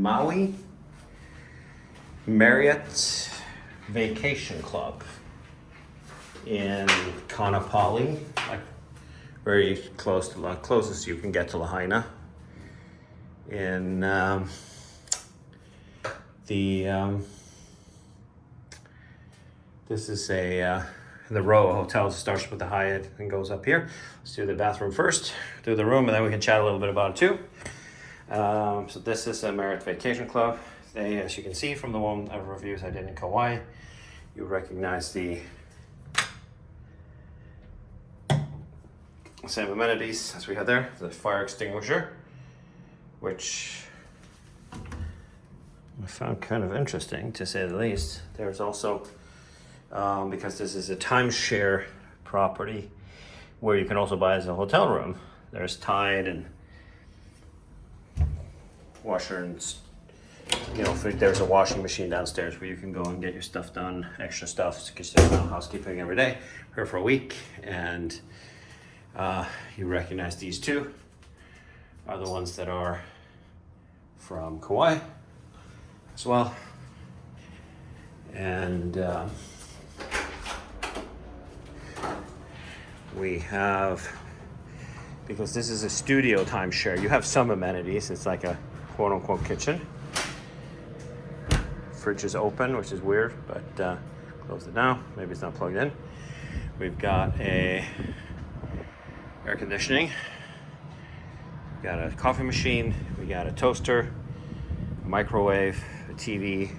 Maui Marriott Vacation Club in Kaanapali, like very close to closest you can get to Lahaina. In this is the row of hotels. It starts with the Hyatt and goes up here. Let's do the bathroom first, do the room, and then we can chat a little bit about it too. So this is a Marriott Vacation Club. They, as you can see from the one of reviews I did in Kauai, you recognize the same amenities as we had there. The fire extinguisher, which I found kind of interesting to say the least. There's also, because this is a timeshare property where you can also buy as a hotel room, there's Tide and washer and, there's a washing machine downstairs where you can go and get your stuff done, extra stuff, because there's no housekeeping every day, here for a week. And you recognize these two are the ones that are from Kauai as well. And we have, because this is a studio timeshare, you have some amenities. It's like a quote unquote kitchen. Fridge is open, which is weird, but close it now. Maybe it's not plugged in. We've got a air conditioning. We've got a coffee machine. We got a toaster, a microwave, a TV,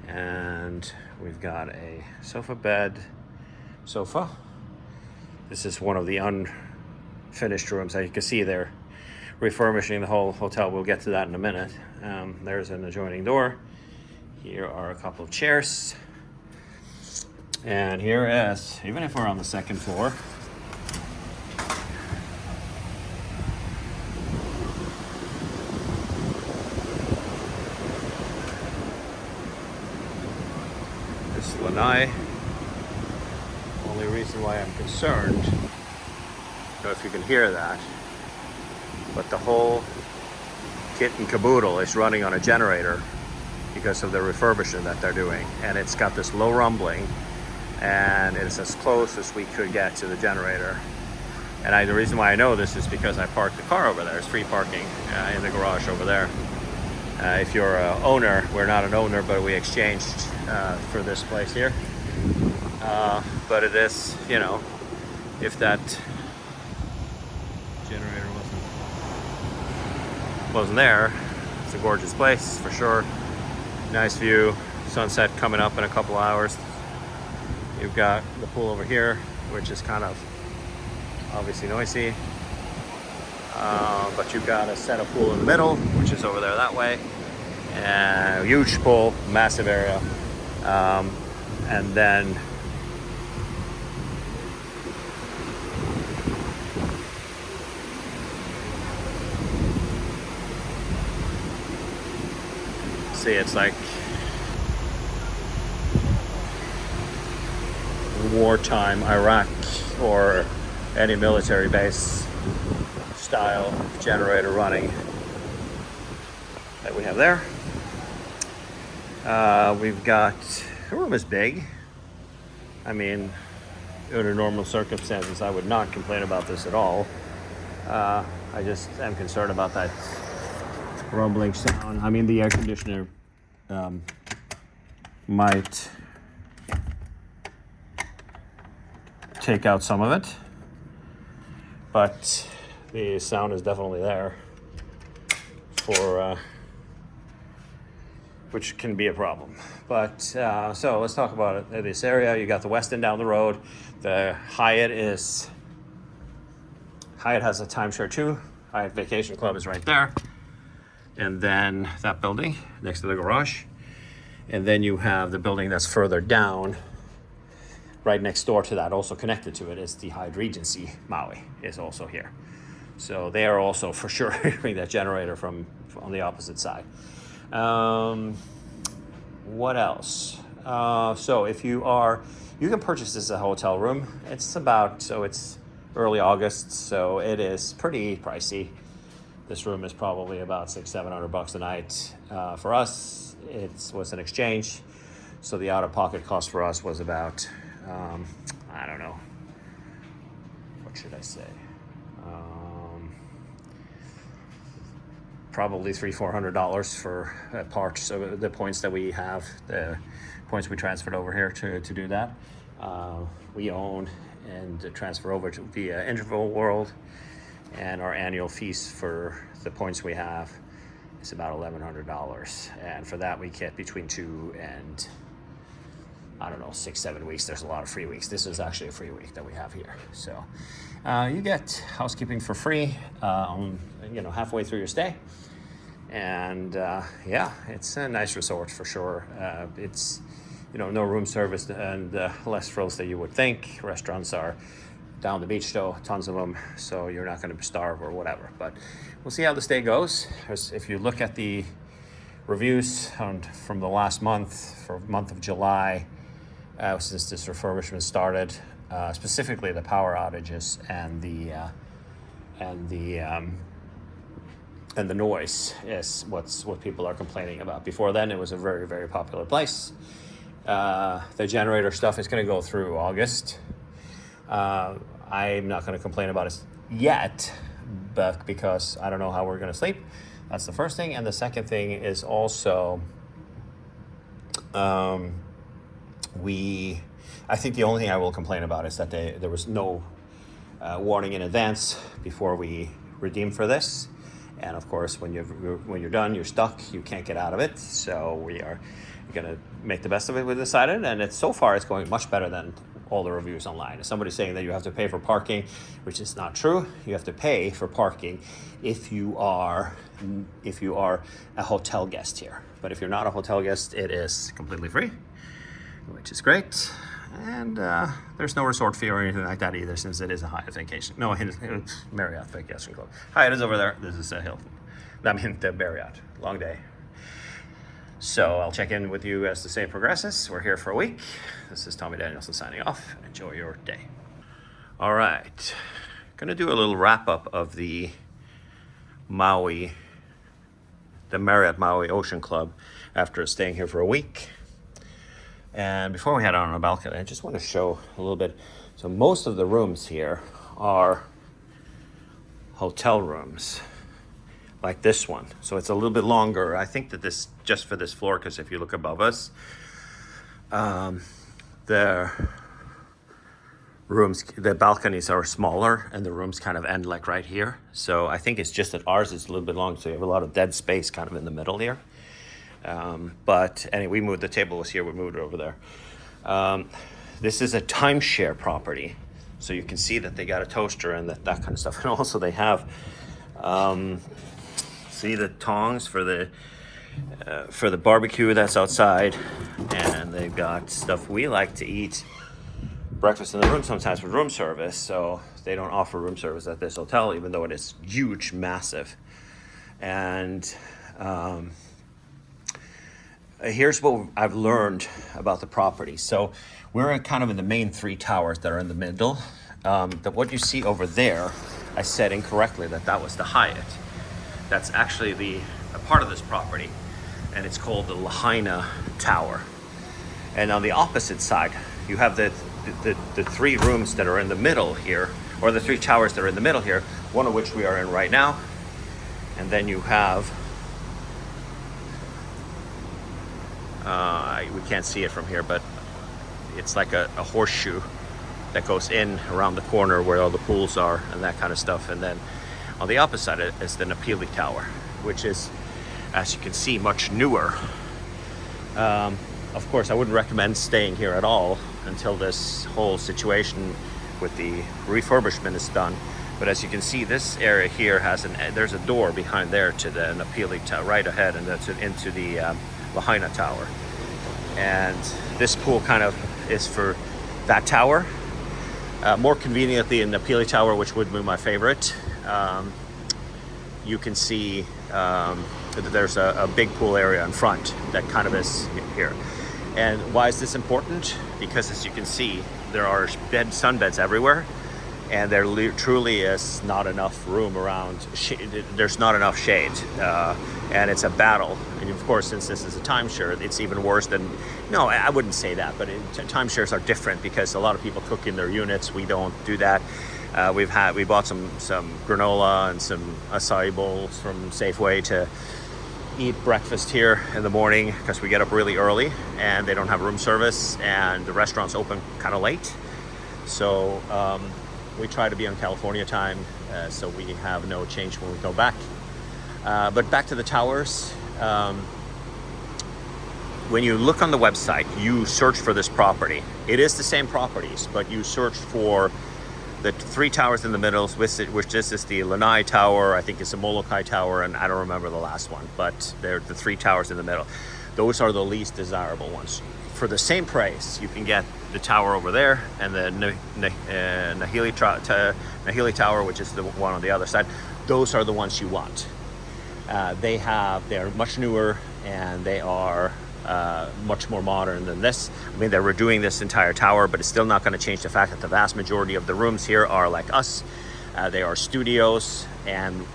and we've got a sofa. This is one of the unfinished rooms. As you can see, they're refurbishing the whole hotel. We'll get to that in a minute. There's an adjoining door. Here are a couple of chairs. And here is, even if we're on the second floor, this lanai. Only reason why I'm concerned, I don't know if you can hear that, but the whole kit and caboodle is running on a generator because of the refurbishment that they're doing. And it's got this low rumbling, and it's as close as we could get to the generator. And the reason why I know this is because I parked the car over there. It's free parking in the garage over there. If you're an owner, we're not an owner, but we exchanged for this place here. But it is, if that generator wasn't there, it's a gorgeous place for sure. Nice view, sunset coming up in a couple hours. You've got the pool over here, which is kind of obviously noisy. But you've got a set of pool in the middle, which is over there that way. And huge pool, massive area. And then see, it's like wartime Iraq or any military base style generator running that we have there. We've got, the room is big. I mean, under normal circumstances, I would not complain about this at all. I just am concerned about that rumbling sound. I mean, the air conditioner might take out some of it, but the sound is definitely there for which can be a problem. But so let's talk about it. This area, you got the Westin down the road. The Hyatt has a timeshare too. Hyatt Vacation Club is right there. And then that building next to the garage. And then you have the building that's further down, right next door to that, also connected to it, is the Hyatt Regency Maui is also here. So they are also for sure doing that generator from on the opposite side. What else? So if you can purchase this as a hotel room. It's early August, so it is pretty pricey. This room is probably about $600-700 a night. For us, it was an exchange, so the out-of-pocket cost for us was about, I don't know, what should I say? Probably $300-400 for parts. So the points that we have, the points we transferred over here to do that, we own and transfer over to via Interval World, and our annual fees for the points we have is about $1,100, and for that we get between 2 and, I don't know, 6-7 weeks. There's a lot of free weeks. This is actually a free week that we have here. So you get housekeeping for free, halfway through your stay. And yeah, it's a nice resort for sure. It's, no room service and less frills than you would think. Restaurants are down the beach though, tons of them, so you're not going to starve or whatever. But we'll see how the stay goes. If you look at the reviews from the last month, for month of July, since this refurbishment started, specifically the power outages and the noise is what people are complaining about. Before then, it was a very, very popular place. The generator stuff is going to go through August. I'm not going to complain about it yet, but because I don't know how we're going to sleep. That's the first thing. And the second thing is also, I think the only thing I will complain about is that there was no warning in advance before we redeemed for this. And of course, when you're done, you're stuck. You can't get out of it. So we are going to make the best of it. We decided, and so far it's going much better than all the reviews online. Somebody's saying that you have to pay for parking, which is not true. You have to pay for parking if you are a hotel guest here. But if you're not a hotel guest, it is completely free, which is great. And there's no resort fee or anything like that either, since it is a Hyatt vacation. No, it's Marriott Vacation Club. Hyatt is over there. This is a Hilton. The Marriott. Long day. So I'll check in with you as the stay progresses. We're here for a week. This is Tommy Danielson signing off. Enjoy your day. All right. Gonna do a little wrap up of the Marriott Maui Ocean Club after staying here for a week. And before we head out on the balcony, I just want to show a little bit. So most of the rooms here are hotel rooms, like this one. So it's a little bit longer. I think that this, just for this floor, because if you look above us, the balconies are smaller and the rooms kind of end like right here. So I think it's just that ours is a little bit long, so you have a lot of dead space kind of in the middle here. But anyway, we moved, the table was here, we moved it over there. This is a timeshare property, so you can see that they got a toaster and that kind of stuff. And also they have, see the tongs for the barbecue that's outside, and they've got stuff we like to eat breakfast in the room sometimes with room service. So they don't offer room service at this hotel, even though it is huge, massive. And here's what I've learned about the property. So we're kind of in the main 3 towers that are in the middle. What you see over there, I said incorrectly that was the Hyatt. That's actually a part of this property, and it's called the Lahaina Tower. And on the opposite side, you have the 3 rooms that are in the middle here, or the 3 towers that are in the middle here, one of which we are in right now. And then you have, we can't see it from here, but it's like a horseshoe that goes in around the corner where all the pools are and that kind of stuff. And then on the opposite side is the Napili Tower, which is, as you can see, much newer. Of course, I wouldn't recommend staying here at all until this whole situation with the refurbishment is done. But as you can see, this area here there's a door behind there to the Napili Tower, right ahead, and that's into the Lahaina Tower. And this pool kind of is for that tower. More conveniently in the Napili Tower, which would be my favorite, you can see that there's a big pool area in front that kind of is here. And why is this important? Because as you can see, there are sunbeds everywhere. and there truly is not enough room around. There's not enough shade, and it's a battle. And of course, since this is a timeshare, it's even worse than. No, I wouldn't say that, but timeshares are different because a lot of people cook in their units. We don't do that. We bought some granola and some acai bowls from Safeway to eat breakfast here in the morning because we get up really early and they don't have room service and the restaurant's open kind of late. So we try to be on California time, so we have no change when we go back. But back to the towers. When you look on the website, you search for this property. It is the same properties, but you search for the 3 towers in the middle, which this is the Lanai Tower, I think it's a Molokai Tower, and I don't remember the last one, but they're the 3 towers in the middle. Those are the least desirable ones. For the same price, you can get the tower over there and the Nahili Tower, which is the one on the other side. Those are the ones you want. They're much newer and they are much more modern than this. I mean, they're redoing this entire tower, but it's still not going to change the fact that the vast majority of the rooms here are like us. They are studios, and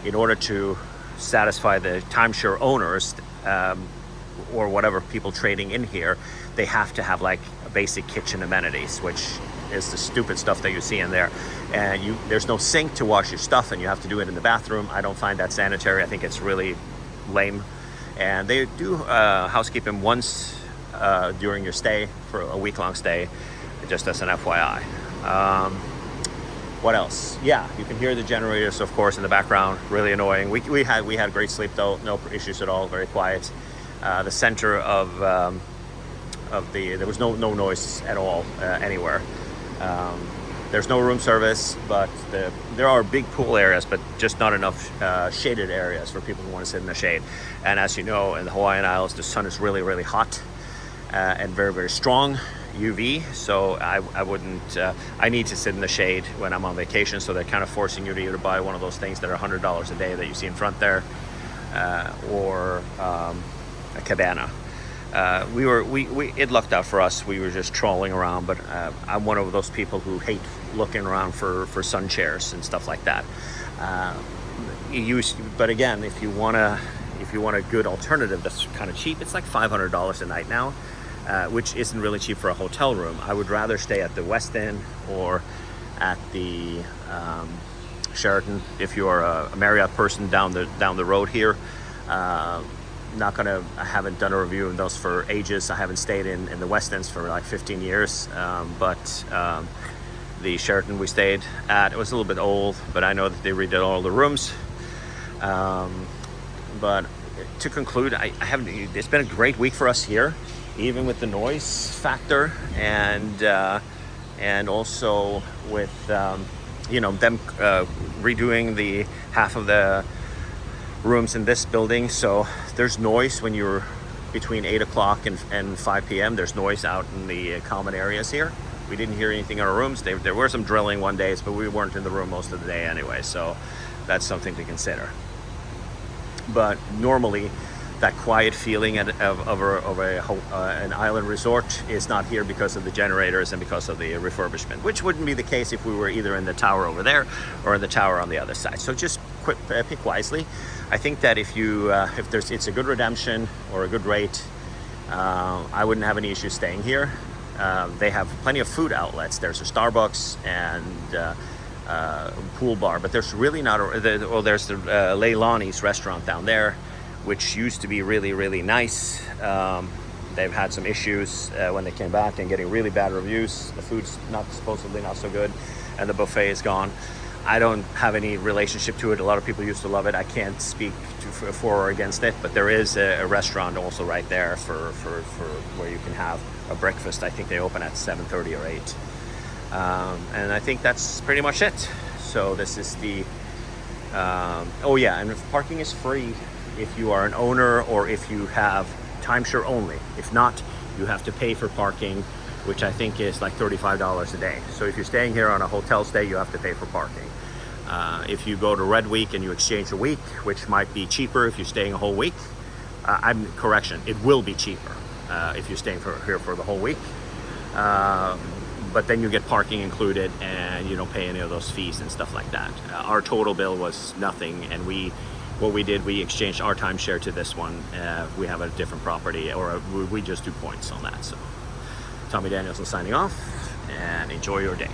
in order to satisfy the timeshare owners or whatever people trading in here, they have to have like basic kitchen amenities, which is the stupid stuff that you see in there. And there's no sink to wash your stuff, and you have to do it in the bathroom. I don't find that sanitary. I think it's really lame. And they do housekeeping once during your stay, for a week-long stay, just as an FYI. What else? Yeah, you can hear the generators, of course, in the background. Really annoying. We had great sleep though, no issues at all. Very quiet. The center of there was no noise at all anywhere. There's no room service, but there are big pool areas, but just not enough shaded areas for people who want to sit in the shade. And as you know, in the Hawaiian Islands, the sun is really, really hot and very, very strong UV. So I wouldn't, I need to sit in the shade when I'm on vacation. So they're kind of forcing you to either buy one of those things that are $100 a day that you see in front there, or a cabana. It lucked out for us. We were just trolling around, but I'm one of those people who hate looking around for sun chairs and stuff like that. But again, if you want a good alternative that's kind of cheap, it's like $500 a night now, which isn't really cheap for a hotel room. I would rather stay at the Westin or at the Sheraton if you're a Marriott person down the road here. I haven't done a review of those for ages. I haven't stayed in the Westins for like 15 years. But the Sheraton we stayed at, it was a little bit old, but I know that they redid all the rooms. But to conclude, it's been a great week for us here, even with the noise factor and also with, them redoing the half of the rooms in this building. So there's noise when you're between 8 o'clock and 5 p.m. There's noise out in the common areas here. We didn't hear anything in our rooms. There were some drilling one day, but we weren't in the room most of the day anyway, so that's something to consider. But normally that quiet feeling of an island resort is not here because of the generators and because of the refurbishment, which wouldn't be the case if we were either in the tower over there or in the tower on the other side. So just pick wisely. I think that if it's a good redemption or a good rate, I wouldn't have any issues staying here. They have plenty of food outlets. There's a Starbucks and pool bar, but there's really not there's the Leilani's restaurant down there, which used to be really, really nice. They've had some issues when they came back and getting really bad reviews. The food's supposedly not so good, and the buffet is gone. I don't have any relationship to it. A lot of people used to love it. I can't speak for or against it, but there is a restaurant also right there for where you can have a breakfast. I think they open at 7:30 or 8. And I think that's pretty much it. So this is the, and parking is free if you are an owner or if you have timeshare only. If not, you have to pay for parking, which I think is like $35 a day. So if you're staying here on a hotel stay, you have to pay for parking. If you go to Red Week and you exchange a week, which might be cheaper if you're staying a whole week, it will be cheaper if you're staying here for the whole week. but then you get parking included and you don't pay any of those fees and stuff like that. Our total bill was nothing, and what we did, we exchanged our timeshare to this one. We have a different property, or we just do points on that. So Tommy Danielson signing off, and enjoy your day.